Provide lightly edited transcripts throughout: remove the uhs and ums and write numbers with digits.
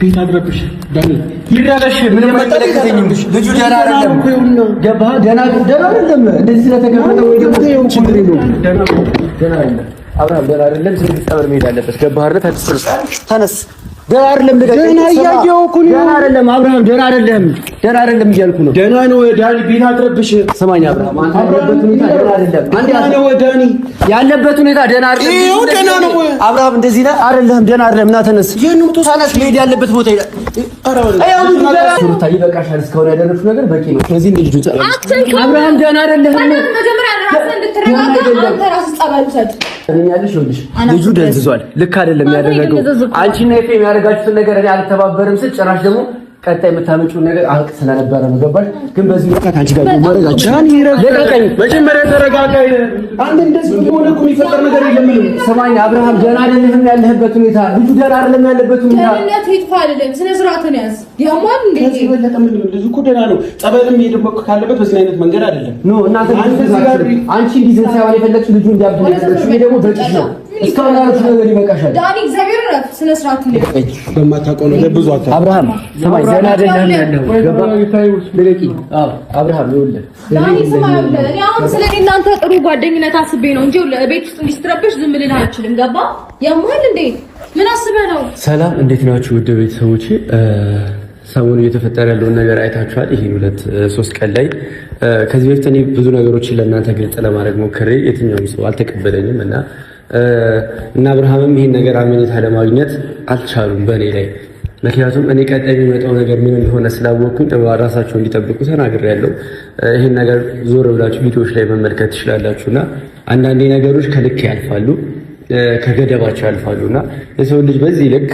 ቤት አድረብሽ ዳኒ ይራበሽ ምንም አይመለከተኝም። ልጁ ደህና አይደለም። ገባህ? ደህና አይደለም። እንደዚህ ስለተከፈተ ወይ ደግሞ ችግር የለውም። ደህና አይደለም። አብርሃም ደህና አይደለም። ስለዚህ ጸበል መሄድ አለበት። ገባህ አይደል? ተነስ። ደህና አይደለም። ደህና እያየሁ እኮ ነው። ደህና አይደለም አብርሃም፣ ደህና አይደለም። ደህና አይደለም እያልኩ ነው። ደህና ነው ዳኒ። ቤት አድረብሽ። ስማኝ አብርሃም፣ አንተ ያለበት ሁኔታ ደህና አይደለም። አንዴ ነው ዳኒ ያለበት ሁኔታ ደህና አይደለም። ይኸው ደህና ነው አብርሃም፣ እንደዚህ ነህ አይደለም? ደህና አይደለም። ና ተነስ። ተነስ። መሄድ ያለበት ቦታ ሄዳ ሩታ ይበቃሻል። እስካሁን ያደረግሽው ነገር በቂ ነው። ስለዚህ እንደ ልጁ ጸበል አብርሃም ደህና አይደለም። መጀመሪያ ራስህን እንድትረጋጋ አንተ ራስህ ጸበል ውሰድ። ልጁ ደንዝዟል። ልክ አይደለም ያደረገው። አንቺና ኤፍሬም ያደረጋችሁትን ነገር እኔ አልተባበርም ስል ጭራሽ ደግሞ ቀጣይ የምታመጪውን ነገር አልቅ ስለነበረ ነው። ገባሽ? ግን በዚህ ወቅት አንቺ ጋር ማረጋችሁ ለቀቀኝ። መጀመሪያ ተረጋጋ። አንተ እንደዚህ ሆነ እኮ የሚፈጠር ነገር የለም። ስማኝ አብርሃም፣ ደህና አይደለም ያለህበት ሁኔታ። ልጁ ደህና አይደለም ያለበት ሁኔታ። ደህንነት ይጥፋ አይደለም። ስነ ስርዓትን ያዝ። ያማን እንዴ ከዚህ በለጠ ምን ነው? ልጁ እኮ ደህና ነው። ጸበልም እየደመቀ ካለበት በዚህ አይነት መንገድ አይደለም። ኖ እናንተ አንቺ እንዲዘን ሳይሆን የፈለግሽው ልጁ እንዲያብድ ነው የፈለግሽው። ይሄ ደግሞ በቂሽ ነው። እስካሁን ያለችው ነገር ይበቃሻል። ዳኒ እግዚአብሔር ረፍ ስነ ስርዓት ነው። በማታውቀው ነገር ብዙ አታ አብርሃም ስማኝ፣ ደህና አይደለም ያለው ገባ? ለቂ አብርሃም ይኸውልህ ዳኒ ስማኝ፣ እኔ አሁን ስለኔ እናንተ ጥሩ ጓደኝነት አስቤ ነው እንጂ ቤት ውስጥ እንዲስትረብሽ ዝም ልልህ አልችልም። ገባ? ያማል እንዴ? ምን አስበህ ነው? ሰላም፣ እንዴት ናችሁ ውድ ቤተሰቦቼ? ሰሞኑ እየተፈጠረ ያለውን ነገር አይታችኋል። ይሄን 2-3 ቀን ላይ ከዚህ በፊት እኔ ብዙ ነገሮችን ለእናንተ ግልጽ ለማድረግ ሞክሬ የትኛውም ሰው አልተቀበለኝም እና አብርሃምም ይሄን ነገር አመኔታ ለማግኘት አልቻሉም በእኔ ላይ። ምክንያቱም እኔ ቀጣይ የሚመጣው ነገር ምን እንደሆነ ስላወቅኩኝ ራሳቸው እንዲጠብቁ ተናግሬያለሁ። ይሄን ነገር ዞር ብላችሁ ቪዲዮዎች ላይ መመልከት ትችላላችሁና አንዳንዴ ነገሮች ከልክ ያልፋሉ፣ ከገደባቸው ያልፋሉና የሰው ልጅ በዚህ ልክ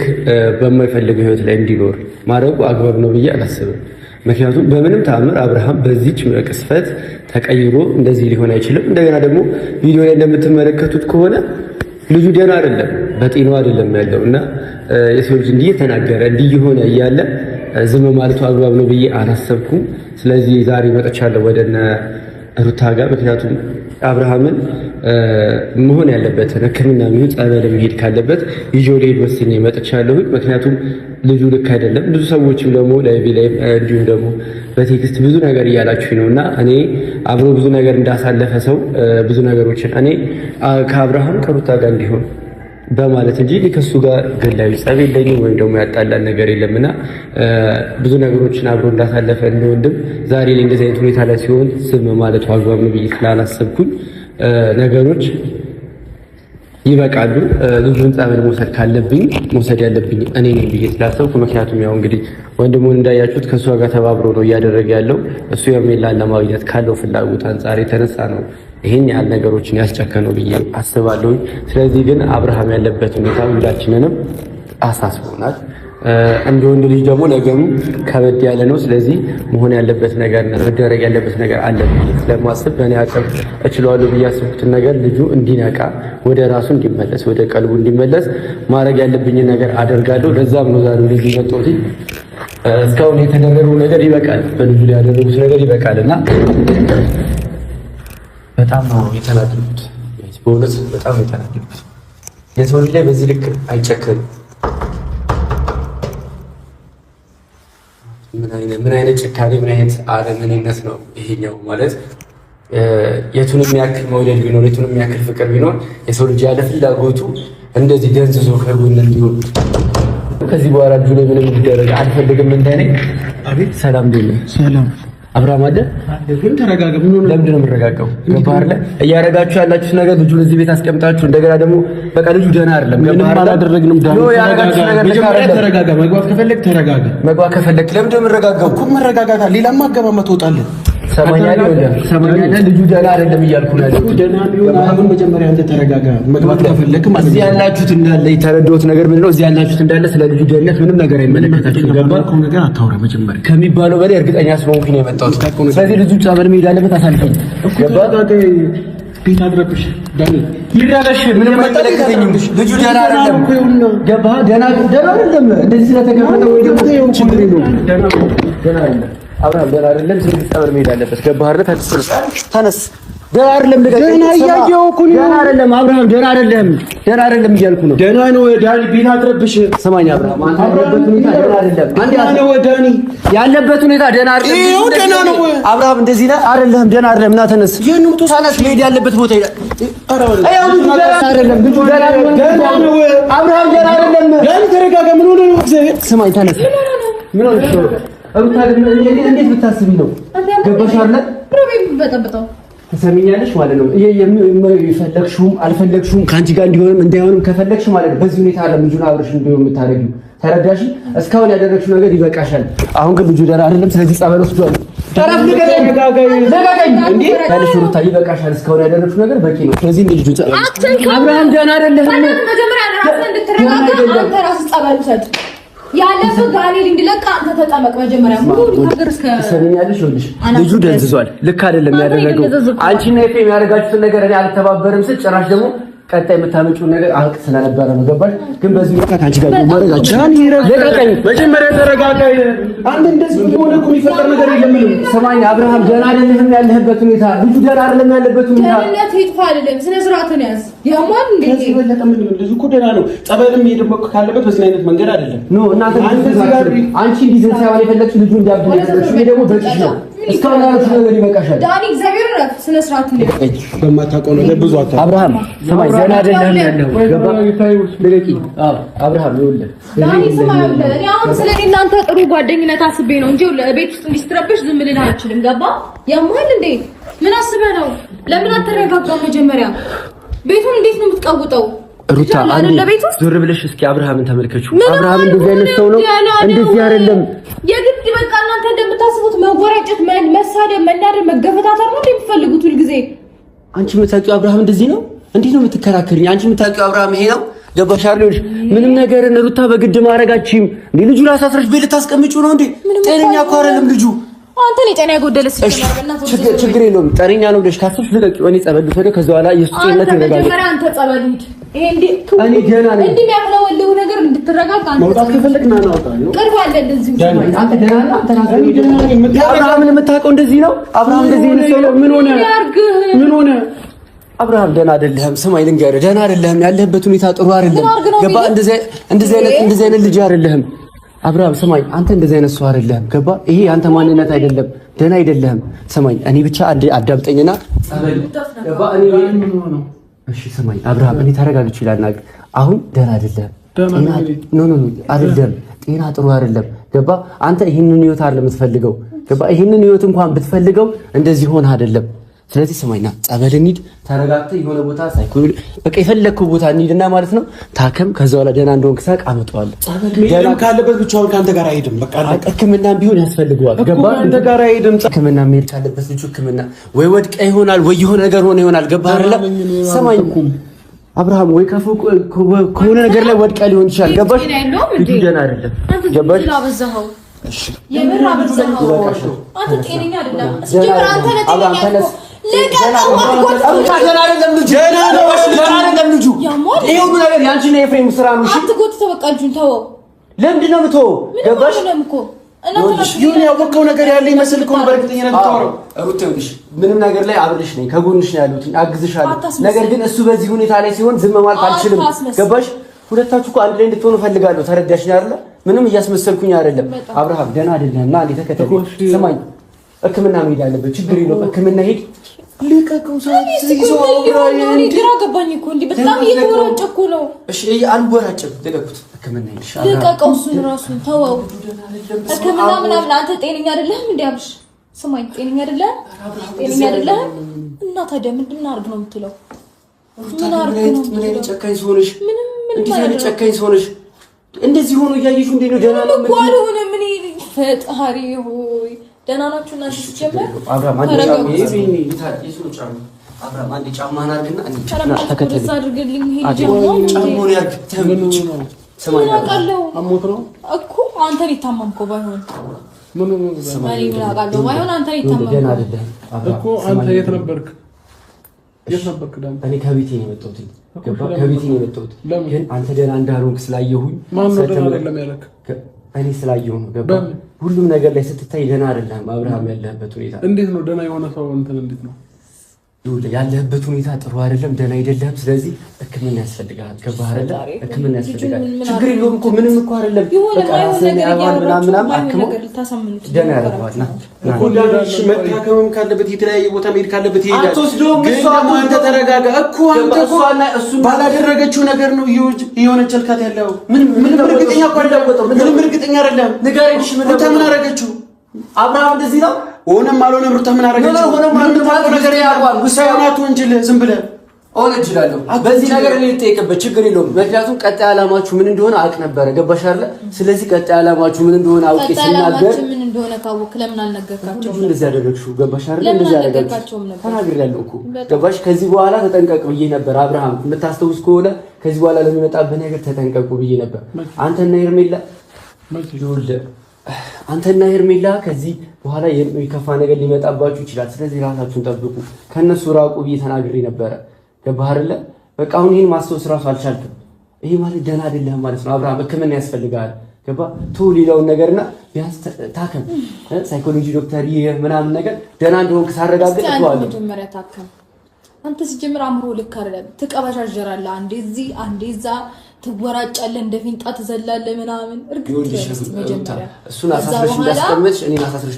በማይፈልገው ህይወት ላይ እንዲኖር ማድረጉ አግባብ ነው ብዬ አላስብም። ምክንያቱም በምንም ተአምር አብርሃም በዚች ቅስፈት ተቀይሮ እንደዚህ ሊሆን አይችልም። እንደገና ደግሞ ቪዲዮ ላይ እንደምትመለከቱት ከሆነ ልጁ ደህና አይደለም፣ በጤናው አይደለም ያለው እና የሰው ልጅ እንዲህ ተናገረ እንዲህ የሆነ እያለ ዝም ማለቱ አግባብ ነው ብዬ አላሰብኩም። ስለዚህ ዛሬ መጥቻለሁ ወደነ ሩታ ጋር። ምክንያቱም አብርሃምን መሆን ያለበትን ሕክምና የሚሆን ጸበል መሄድ ካለበት ይዤው ልሄድ ወስኜ መጥቻለሁ። ምክንያቱም ልጁ ልክ አይደለም። ብዙ ሰዎችም ደግሞ ላይቪ ላይ እንዲሁም ደግሞ በቴክስት ብዙ ነገር እያላችሁ ነውና እኔ አብሮ ብዙ ነገር እንዳሳለፈ ሰው ብዙ ነገሮችን እኔ ከአብርሃም ከሩታ ጋር እንዲሆን በማለት እንጂ ከሱ ጋር ገላዊ ጸብ የለኝም ወይም ደግሞ ያጣላን ነገር የለምና ብዙ ነገሮችን አብሮ እንዳሳለፈ እንደወንድም ዛሬ ላይ እንደዚህ አይነት ሁኔታ ላይ ሲሆን ዝም ማለቱ አግባብ ነው ብዬ ስላላሰብኩኝ ነገሮች ይበቃሉ። ልጁን ጸበል መውሰድ ካለብኝ መውሰድ ያለብኝ እኔ ነኝ ብዬ ስላሰብኩ፣ ምክንያቱም ያው እንግዲህ ወንድሙን እንዳያችሁት ከእሷ ጋር ተባብሮ ነው እያደረገ ያለው። እሱ የሚላን ለማግኘት ካለው ፍላጎት አንጻር የተነሳ ነው ይሄን ያህል ነገሮችን ያስጨከነው ብዬ አስባለሁ። ስለዚህ ግን አብርሃም ያለበት ሁኔታ ሁላችንንም አሳስቦናል። እንደ ወንድ ልጅ ደግሞ ነገሩ ከበድ ያለ ነው። ስለዚህ መሆን ያለበት ነገር መደረግ ያለበት ነገር አለ ብዬ ስለማስብ በእኔ አቅም እችላለሁ ብዬ ያስብኩትን ነገር ልጁ እንዲነቃ፣ ወደ ራሱ እንዲመለስ፣ ወደ ቀልቡ እንዲመለስ ማድረግ ያለብኝን ነገር አደርጋለሁ። ለዛም ነው ዛሬ ልጅ መጥቶት እስካሁን የተደረገው ነገር ይበቃል፣ በልጁ ላይ ያደረጉት ነገር ይበቃልና በጣም ነው የተናደድኩት። በእውነት በጣም ነው የተናደድኩት። የሰው ልጅ ላይ በዚህ ልክ አይጨክርም። ምን አይነት ጭካኔ፣ ምን አይነት አለመኔነት ነው ይሄኛው? ማለት የቱንም ያክል መውደድ ቢኖር የቱንም ያክል ፍቅር ቢኖር የሰው ልጅ ያለ ፍላጎቱ እንደዚህ ደንዝዞ ከጎን እንዲሆን ከዚህ በኋላ ልጁ ላይ ምንም ይደረግ አልፈልግም። እንደኔ አቤት። ሰላም ደለ ሰላም አብርሃም አለ ግን ተረጋጋ። ለምንድን ነው የምረጋጋው? ገባህ አይደል? እያደረጋችሁ ያላችሁት ነገር ልጁን እዚህ ቤት አስቀምጣችሁ እንደገና ደግሞ በቃ ልጁ ደህና አይደለም። ገባህ አይደል? አላደረግንም። ተረጋጋ። መግባት ከፈለክ ተረጋጋ። መግባት ከፈለክ ለምንድን ነው የምረጋጋው? እኮ መረጋጋት ሌላማ አገባማ ትወጣለህ። ሰማኛለህ። ልጁ ደህና አይደለም እያልኩ ነው ያለሁት። ደህና ቢሆን አሁን መጀመሪያ አንተ ተረጋጋ። መግባት ከፈለክ ማለት እዚህ ያላችሁት እንዳለ የተረዳሁት ነገር ምንድን ነው? እዚህ ያላችሁት እንዳለ ስለ ልጁ ደህንነት ምንም ነገር አይመለከታችሁም። ገባህ? እኮ ነገር አታውራ። መጀመሪያ ከሚባለው በላይ እርግጠኛ ስለሆንኩኝ ነው የመጣሁት። ስለዚህ ልጁ ጸበል መሄድ አለበት። አሳልፈኝ። ገባህ? ቤት አድረብሽ ዳኒ ይራበሽ ምንም አይመለከተኝም። ልጁ ደህና አይደለም። ገባህ? ደህና አይደለም። እንደዚህ ስለተከፈተ ወይ ደግሞ ችግር የለውም። ደህና አይደለም አብርሃም፣ ደህና አይደለም። ስለዚህ ጸበል መሄድ አለበት። ገባህ አይደል? ተነስ። ደህና አይደለም። ደህና እያየሁ እኮ ነው። ደህና አይደለም አብርሃም፣ ደህና አይደለም እያልኩ ነው። ደህና ነው ዳኒ፣ ቢና አትረብሽ። ስማኝ አብርሃም፣ አንተ ያለበት ሁኔታ ደህና አይደለም። አንተ ነው ዳኒ ያለበት ሁኔታ ደህና አይደለም። ይሄው ደህና ነው አብርሃም፣ እንደዚህ ነህ አይደለም? ደህና አይደለም። ና ተነስ፣ ተነስ፣ መሄድ ያለበት ቦታ ሄዳ። አይደለም ልጁ ደህና ነው አብርሃም፣ ደህና አይደለም። ዳኒ ተረጋጋ። ምን ሆነ ነው? ስማኝ፣ ተነስ። ምን ሆነ ነው? ሩታ እንዴት ብታስቢ ነው? ገባሽ አይደል? ፕሮብሌም በጠብጠው ተሰሚኛለሽ ማለት ነው። የፈለግሽውም አልፈለግሽውም ከአንቺ ጋር እንዲሆንም እንዳይሆንም ከፈለግሽ ማለት ነው በዚህ ሁኔታ አለ ልጁን አብረሽ እንዲሆን የምታደርጊው። ተረዳሽ? እስካሁን ያደረግሽው ነገር ይበቃሻል። አሁን ግን ልጁ ደህና አይደለም። ስለዚህ ጸበል ወስዷል። ተረፍ ንገረኝ እንዴ ያለሽ ሩታ ይበቃሻል። እስካሁን ያደረግሽው ነገር በቂ ነው። ስለዚህ ልጁ አብርሃም ደህና አይደለም። መጀመሪያ ራስህን እንድትረጋጋ አንተ ራስህ ጸበል ውሰድ። ያለፈው ጋኔል እንዲለቅ አንተ ተጠመቅ። መጀመሪያ ሙሉ ነገር እስከ ሰሚኛለሽ ይኸውልሽ ልጁ ደንዝዟል። ልክ አይደለም ያደረገው። አንቺና ኤፍሬም ያደረጋችሁትን ነገር እኔ አልተባበርም ስል ጭራሽ ደግሞ ቀጣይ የምታመጪውን ነገር አልቅ ስለነበረ ነው። ገባሽ? ግን በዚህ ወቅት አንቺ ጋር ማረጋችሁ ለቀቀኝ። መጀመሪያ ተረጋጋ። አንተ እንደዚህ ሆነ እኮ የሚፈጠር ነገር የለም። ሰማኝ አብርሃም፣ ደህና አይደለም ያለህበት ሁኔታ። ልጁ ደህና አይደለም ያለበት ሁኔታ። ደህንነት ይጥፋ አይደለም። ስነ ስርዓትን ያዝ። ያማን እንዴ በለጠ ምን ልጁ እኮ ደህና ነው። ጸበልም እየደመኩ ካለበት በዚህ አይነት መንገድ አይደለም። ኖ እናንተ አንቺ እንዲዘን ሳይሆን የፈለግሽው ልጁ እንዲያብድ ነው የፈለግሽው። ይሄ ደግሞ በቂሽ ነው። እስካሁን ያለችው ነገር ይበቃሻል። ዳኒ እግዚአብሔር ረፍ ስነ ስርዓት ነው። በማታውቀው ነገር ብዙ አታውቅም። አብርሃም ሰማይ ደህና አይደለም ያለው ገባ ለቂ አብርሃም ይኸውልህ ዳኒ ሰማይ ያለው እኔ አሁን ስለኔ እናንተ ጥሩ ጓደኝነት አስቤ ነው እንጂ ቤት ውስጥ እንዲስትረብሽ ዝም ልል አልችልም። ገባ? ያማል እንዴ? ምን አስበህ ነው? ለምን አትረጋጋም? መጀመሪያ ቤቱን እንዴት ነው የምትቀውጠው? ሩታ አንዴ ዞር ብለሽ እስኪ አብርሃምን ተመልከችው። አብርሃም እንደዚህ አይነት ሰው ነው? እንደዚህ አይደለም። የግድ በቃ እናንተ እንደምታስቡት መወራጨት፣ መሳደብ፣ መናደር፣ መገፈታተር ነው እንደምትፈልጉት ሁልጊዜ። አንቺ የምታውቂው አብርሃም እንደዚህ ነው? እንዴት ነው የምትከራከሪኝ? አንቺ የምታውቂው አብርሃም ይሄ ነው? ገባሽ አይደል? ምንም ነገር ሩታ በግድ ማረጋችም እንዴ? ልጁ ላሳፍረሽ ቤት ልታስቀምጪው ነው እንዴ? ጤነኛ እኮ አይደለም ልጁ። አንተ ነው ጤና የጎደለ ችግር የለውም። ጤነኛ ነው ብለሽ ካሰብሽ ልቀቂው። እኔ ጸበል ልትወደ ከዛ በኋላ የሱ ጤንነት ይረጋጋል። መጀመሪያ አንተ ጸበል ሂድ። ይሄ እንዴ እኔ ደህና ነኝ። እንዴ የሚያምነው ነገር እንድትረጋጋ አንተ መውጣት ከፈለግና ናውጣ ነው። ቅርብ አለ እንደዚህ አንተ ደህና ነህ? አንተ አብርሃምን የምታውቀው እንደዚህ ነው? አብርሃም እንደዚህ ነው ሰው ምን ሆነ? አብርሃም ደህና አይደለህም። ስማኝ ልንገርህ፣ ደህና አይደለህም። ያለህበት ሁኔታ ጥሩ አይደለም። ገባ? እንደዚህ አይነት ልጅ አይደለህም አብርሃም። ስማኝ አንተ እንደዚህ አይነት ሰው አይደለህም። ገባ? ይሄ አንተ ማንነት አይደለም። ደህና አይደለህም። ስማኝ እኔ ብቻ አዳምጠኝና ገባ? እሺ ስማኝ አብርሃም፣ እኔ ተረጋግቼ ላናግር። አሁን ደህና አይደለህም። ኖ አይደለም። ጤና ጥሩ አይደለም። ገባ? አንተ ይሄንን ህይወት አይደለም የምትፈልገው። ገባ? ይሄንን ህይወት እንኳን ብትፈልገው እንደዚህ ሆነ አይደለም። ስለዚህ ስማኝና ጸበል እንሂድ፣ ተረጋግተህ የሆነ ቦታ ሳይኮል በቃ የፈለግከው ቦታ እንሂድና ማለት ነው ታከም። ከዛ በኋላ ደህና እንደሆንክ ሳቅ አመጣዋለሁ። ጸበል ካለበት ብቻውን ከአንተ ጋር አይሄድም። በቃ ሕክምናም ቢሆን ያስፈልገዋል። ገባ? አንተ ጋር አይሄድም። ሕክምና መሄድ ካለበት ልጁ ሕክምና ወይ ወድቀ ይሆናል ወይ የሆነ ነገር ሆነ ይሆናል። ገባ አይደለ? ሰማኝ አብርሃም፣ ወይ ከሆነ ነገር ላይ ወድቀ ሊሆን ይችላል። ገባሽ? ልጁ ደህና አይደለም። ገባሽ? እሺ የምር አበዛኸው። አንተ ጤነኛ አይደለም። ጀምራ አንተ ለጤነኛ ለምንድን ነው የምትወው? ገባሽ? ያወቀው ነገር ያለ ይመስል እኮ በእርግጠኝነት የምታወራው። ምንም ነገር ላይ አብሬሽ ነኝ፣ ከጎንሽ ነው ያሉት፣ አግዝሻለሁ። ነገር ግን እሱ በዚህ ሁኔታ ላይ ሲሆን ዝም ማለት አልችልም። ገባሽ? ሁለታችሁ እኮ አንድ ላይ እንድትሆኑ እፈልጋለሁ። ተረዳሽኝ አይደለ? ምንም እያስመሰልኩኝ አይደለም። አብርሃም ደህና አይደለም እና እንዴ ተከተለኝ። ስማኝ ሕክምና መሄድ አለበት። ችግር የለውም። ሕክምና ሄድ። ልቀቀው። ግራ ገባኝ እኮ እንዴ በጣም እየተወራጨኩ ነው። እሺ አልወራጨም። ልቀቁት። ሕክምና ሄድ። ልቀቀው። እሱን ራሱን ተወው። ሕክምና ምናምን አንተ ጤነኛ አይደለህም እንዴ አብሽ? ስማኝ ጤነኛ አይደለህም እና ታዲያ ምንድን አድርግ ነው የምትለው? ምን አድርግ ነው? ምን አይነት ጨካኝ ሰው ነሽ? እንዴት አይነት ጨካኝ ሰው ነሽ? እንደዚህ ሆኖ እያየሽው እንዴት ነው? ደህና ነው ምን ምን ፈጣሪ ሆይ ደህና ናችሁ እናንተ? ሲጀመር አብርሃም አንድ ጫማህን አድርግና ተከተለኝ። ጫማውን ያድርግ። ስማኝ አሞት ነው እኮ አንተን የታመምከው ባይሆን ምን አውቃለሁ። ባይሆን አንተን የታመምከው ደህና አይደለም እኮ። አንተ የት ነበርክ? እኔ ከቤቴ ነው የመጣሁት። ከቤቴ ነው የመጣሁት። ግን አንተ ደህና እንዳልሆንክ ስላየሁኝ ማን ነው ደህና አይደለም ያለክ? እኔ ስላየሁ ነው። ገባ? ሁሉም ነገር ላይ ስትታይ ደህና አይደለም አብርሃም። ያለህበት ሁኔታ እንዴት ነው? ደህና የሆነ ሰው እንትን እንዴት ነው? ያለህበት ሁኔታ ጥሩ አይደለም፣ ደህና አይደለም። ስለዚህ ሕክምና ያስፈልጋል። ገባህ አይደለ? ሕክምና ያስፈልጋል። ችግር የለውም እኮ ምንም እኮ አይደለም። በቃ ራስህን ያባል ምናምን አክመው ደህና ያደርገዋል። ና ሁላሽ መታከምም ካለበት የተለያየ ቦታ መሄድ ካለበት ይሄዳል። ግን ደግሞ አንተ ተረጋጋ እኮ አንተ እሱ ባላደረገችው ነገር ነው እየወነጀልካት ያለው። ምንም እርግጠኛ እኮ አይደለም። ምንም እርግጠኛ አይደለም። ንገረኝ፣ ምን አደረገችው? አብርሃም እንደዚህ ነው ሆነም አልሆነም ሩታ ምን አደረገች? ነገር ያቋል ውሳኔያቱ እንጂ ዝም ብለህ እችላለሁ በዚህ ነገር እኔ ልጠይቅበት ችግር የለውም። ምክንያቱም ቀጣይ ዓላማችሁ ምን እንደሆነ አውቅ ነበረ። ገባሽ አይደለ? ስለዚህ ቀጣይ ዓላማችሁ ምን እንደሆነ አውቄ ስናገር ምን እንደሆነ ካወቅ ለምን አልነገርካቸውም? እንደዚህ ያደረግሽው ገባሽ አይደለ? እንደዚህ ያደረግሽው ተናግሬያለሁ እኮ ገባሽ? ከዚህ በኋላ ተጠንቀቅ ብዬ ነበር። አብርሃም የምታስተውስ ከሆነ ከዚህ በኋላ ለሚመጣብህ ነገር ተጠንቀቁ ብዬ ነበር። አንተና ሄርሜላ ከዚህ በኋላ የሚከፋ ነገር ሊመጣባችሁ ይችላል። ስለዚህ ራሳችሁን ጠብቁ፣ ከነሱ ራቁ ብዬ ተናግሬ ነበረ። ገባህ አይደለ? በቃ አሁን ይሄን ማስተውስ ራሱ አልቻልክም። ይሄ ማለት ደህና አይደለህም ማለት ነው። አብርሃም ሕክምና ያስፈልጋል። ገባህ? ቶ ሌላውን ነገርና ቢያንስ ታከም፣ ሳይኮሎጂ ዶክተር ምናምን ነገር ደህና እንደሆንክ ሳረጋግጥ ተዋለሁ። መጀመሪያ ታከም። አንተ ሲጀምር አምሮ ልክ አይደለም። ትቀባሻጀራለህ፣ አንዴ እዚህ አንዴ እዛ ትወራጫለህ፣ እንደ ፊንጣ ትዘላለህ ምናምን። እርግጥ መጀመሪያ እሱን አሳስረሽ እንዳስቀምጥሽ እኔን አሳስረሽ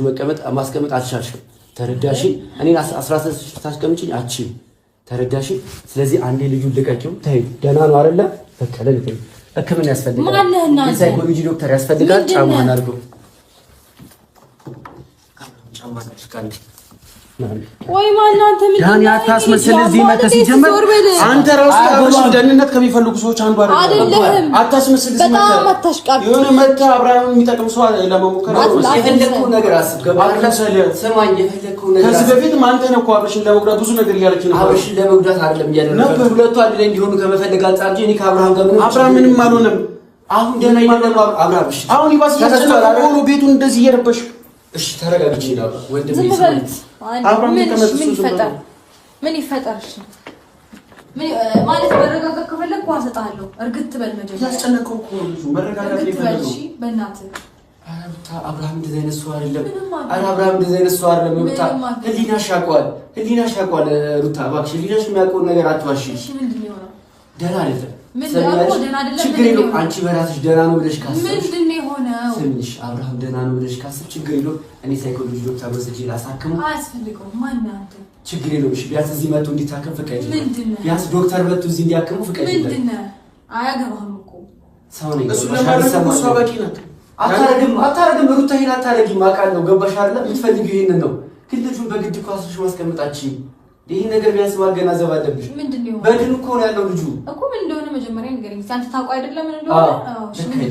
ማስቀመጥ አልቻልሽም። ተረዳሽ? እኔን አሳስረሽ ታስቀምጪኝ አትችይም። ተረዳሽ? ስለዚህ አንዴ ልጁን ልቀቂው። ተይው፣ ደህና ነው አይደለ? በቀለ ልተይ። ሕክምና ያስፈልጋል። ሳይኮሎጂ ዶክተር ያስፈልጋል። ጫማህን አድርገው። ጫማህን አድርገው። ወይ ማን አንተ ምን ያን ያታስመስል እዚህ መተህ ሲጀመር አንተ ራስህ አብረሽ ደህንነት ከሚፈልጉ ሰዎች አንዱ አይደለም። አታስመስል እዚህ መተህ በጣም አታሽቃብ። የሆነ መተህ አብርሃም የሚጠቅም ሰው ለመሞከር የፈለግከውን ነገር አስብ። ገባህ? ስማኝ፣ የፈለግከውን ነገር ከዚህ በፊትም አንተ ነህ እኮ አብረሽን ለመጉዳት ብዙ ነገር እያለች ነው። አብረሽን ለመጉዳት አይደለም እያደረገ ሁለቱ አንድ ላይ እንዲሆኑ ከመፈለግ አንጻር እንጂ እኔ ከአብርሃም ጋር ምንም አልሆነም። አሁን ደህና አይደለም አብርሃም። እሺ አሁን ይባስ ያስጨነቀው ነው ቤቱን እንደዚህ እየረበሽ። እሺ ተረጋግቼ ነው ወንድሜ። ምን ይፈጠር? እሺ ማለት መረጋጋት ከፈለክ ውሃ እሰጥሃለሁ። እርግጥ በል መጀመሪያ። ያስጨነቀው እኮ ልጁ መረጋጋት ይፈልጋል። እሺ በእናትህ አብርሃም እንደዚህ አይነት ሰው አይደለም። አብርሃም እንደዚህ አይነት ሰው አይደለም። ሩታ ህሊናሽ ያውቀዋል። ሩታ እባክሽ ህሊናሽ የሚያውቀውን ነገር አትዋሺ። እሺ ምንድን ነው የሆነው? ደህና አይደለም። ችግር የለውም። አንቺ በራስሽ ደህና ነው ብለሽ ካሰብሽ ምንድን ነው የሆነው? ትንሽ አብርሃም ደህና ነው ብለሽ ካሰብሽ ችግር የለውም። እኔ ሳይኮሎጂ ዶክተር ወስጄ ላሳክመው። አያስፈልገውም። ማነው አንተ? ችግር የለውም። እሺ ቢያንስ እዚህ መጥቶ እንዲታከም ፍቀጂለት። ቢያንስ ዶክተር መጥቶ እዚህ እንዲያክመው ፍቀጂለት። ምንድን ነው? አያገባህም እኮ ሰው ነኝ። እሱ ለማድረግ እሷ በቂ ናት። አታረግም ሩታ፣ ይሄን አታረጊም። አውቃለሁ። ገባሽ አይደለ? የምትፈልጊው ይሄንን ነው። ግን ልጁን በግድ እኮ አስረሽ ማስቀመጣችኝ ይሄ ነገር ቢያንስ ማገናዘብ አለብሽ። ምንድነው? በድን እኮ ነው ያለው ልጁ እኮ ምን እንደሆነ መጀመሪያ ንገረኝ። አንተ ታውቀው አይደለም ምን እንደሆነ?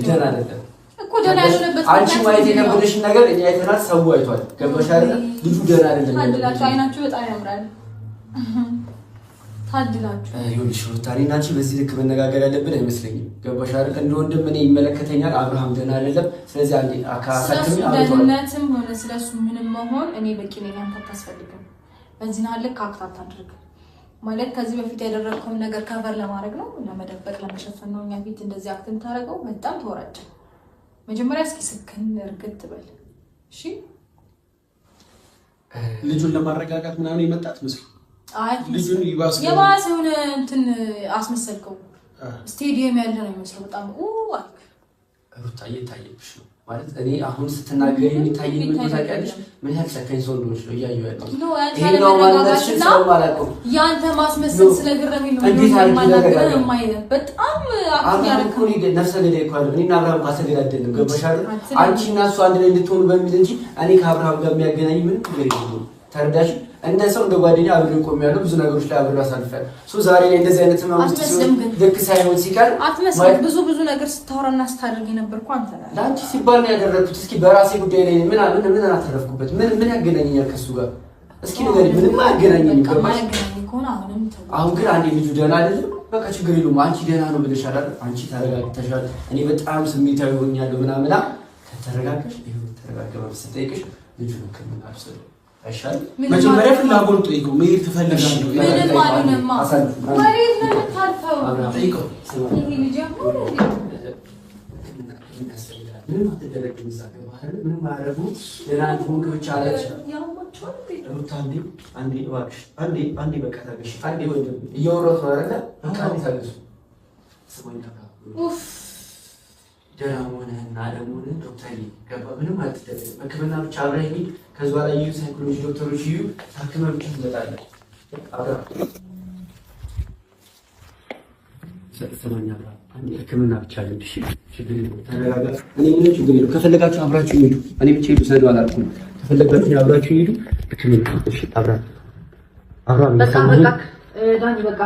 ደህና አይደለም እኮ ደህና ያለበት አንቺ ማየት የነበረሽን ነገር እኛ አይተናል። ሰው አይቷል። ገባሽ አይደለ? ልጁ ደህና አይደለም። ታድላችሁ፣ አይናችሁ በጣም ያምራል። ታድላችሁ። ይኸውልሽ ሩታ፣ እኔና አንቺ በዚህ ልክ መነጋገር ያለብን አይመስለኝም። ገባሽ አይደለ? እንደ ወንድም እኔ ይመለከተኛል። አብርሃም ደህና አይደለም። ስለዚህ አንዴ አካካተም አውጥቷል። ደህንነትም ሆነ ስለሱ ምንም መሆን እኔ በቂ ነኝ። አንተ አታስፈልግም። በዚህ ነው ልክ አክታት አድርግ ማለት ከዚህ በፊት ያደረግከውን ነገር ከቨር ለማድረግ ነው፣ ለመደበቅ ለመሸፈን ነው። እኛ ፊት እንደዚህ አክትን ታረገው በጣም ተወራጨ። መጀመሪያ እስኪ ስክን እርግጥ በል እሺ። ልጁን ለማረጋጋት ምናምን የመጣት መስል አይ ልጁን የባሰ የሆነ እንትን አስመሰልከው። ስቴዲየም ያለ ነው የሚመስለው። በጣም አልክ ሩታ፣ እየታየብሽ ነው ማለት እኔ አሁን ስትናገር የሚታየኝ ምን ታውቂያለሽ? ምን ያህል ጨካኝ ሰው እንደሆነች ነው እያየሁ ያለሁት። ይሄኛው ማለትሽን ስለማላውቀው ያንተ ማስመሰል ስለገረመኝ ነው። እንዴት አድርገህ የማይነው በጣም አክቲያረኩ ነፍሰ ገዳይ እኮ አይደለም። እኔና አብርሃም ካተገዳደልን ገባሽ አይደል? አንቺ እና እሱ አንድ ላይ እንድትሆኑ በሚል እንጂ እኔ ከአብርሃም ጋር የሚያገናኝ ምንም ነገር የለም። ተረዳሽ? እንደ ሰው እንደ ጓደኛ አብሬ ቆሜያለሁ። ብዙ ነገሮች ላይ አብሬ አሳልፌያለሁ። ዛሬ ላይ እንደዚህ አይነት ማውስት ልክ ሳይሆን ሲቀር አትመስልም። ብዙ ነገር ስታወራና ስታደርግ የነበርኩ አንተ ነህ። ለአንቺ ሲባል ነው ያደረኩት። እስኪ በራሴ ጉዳይ ላይ ምን አተረፍኩበት? ምን ያገናኘኛል ከሱ ጋር? እስኪ ንገሪኝ። ምንም አያገናኘኝም። ገባሽ? አሁን ግን አንዴ ልጁ ደህና አይደለም፣ በቃ ችግር የለውም። አንቺ ደህና ነው ብለሻል አይደል? አንቺ ተረጋግተሻል። እኔ በጣም ስሜታዊ ሆኛለሁ ምናምን። ከተረጋጋሽ ይሁን ተረጋጋ። ስትጠይቅሽ ልጁ ነው ከምን አብሰል አይሻል? መጀመሪያ ፍላጎት ጠይቀው። መሄድ ትፈልጋለህ? ምንም አይደለም። ወሬት ነው የምታልፈው። ጠይቀው። ይሄ ልጅ ምንም አትደረግም። እዛ ገባህ አይደል? ምንም አያደርጉ ለራንድ ሆንክ ብቻ አለች። አንዴ እባክሽ አንዴ በቃ ታገሽ። አንዴ ወንድም እያወራሁት ነው አይደል? በቃ አንዴ ታገሱ። ስሞኝ ኡፍ ደራሞነና ደሞነ ዶክተር ገባ። ምንም አትደረግም። ሕክምና ብቻ አብረህ ሂድ። ከዛ ላይ ዩ ሳይኮሎጂ ዶክተሮች ዩ ታክመህ ብቻ ትመጣለህ። አብራ ሰማኛ አብራ አንዴ ሕክምና ብቻ ልንድ እሺ፣ ችግር የለውም ተረጋጋ። እኔ ምንም ችግር የለውም። ከፈለጋችሁ አብራችሁ ሂዱ። እኔ ብቻ ሂዱ ሰዱ አላልኩም። ከፈለጋችሁ አብራችሁ ሂዱ። ሕክምና እሺ፣ አብራ በቃ ዳኒ በቃ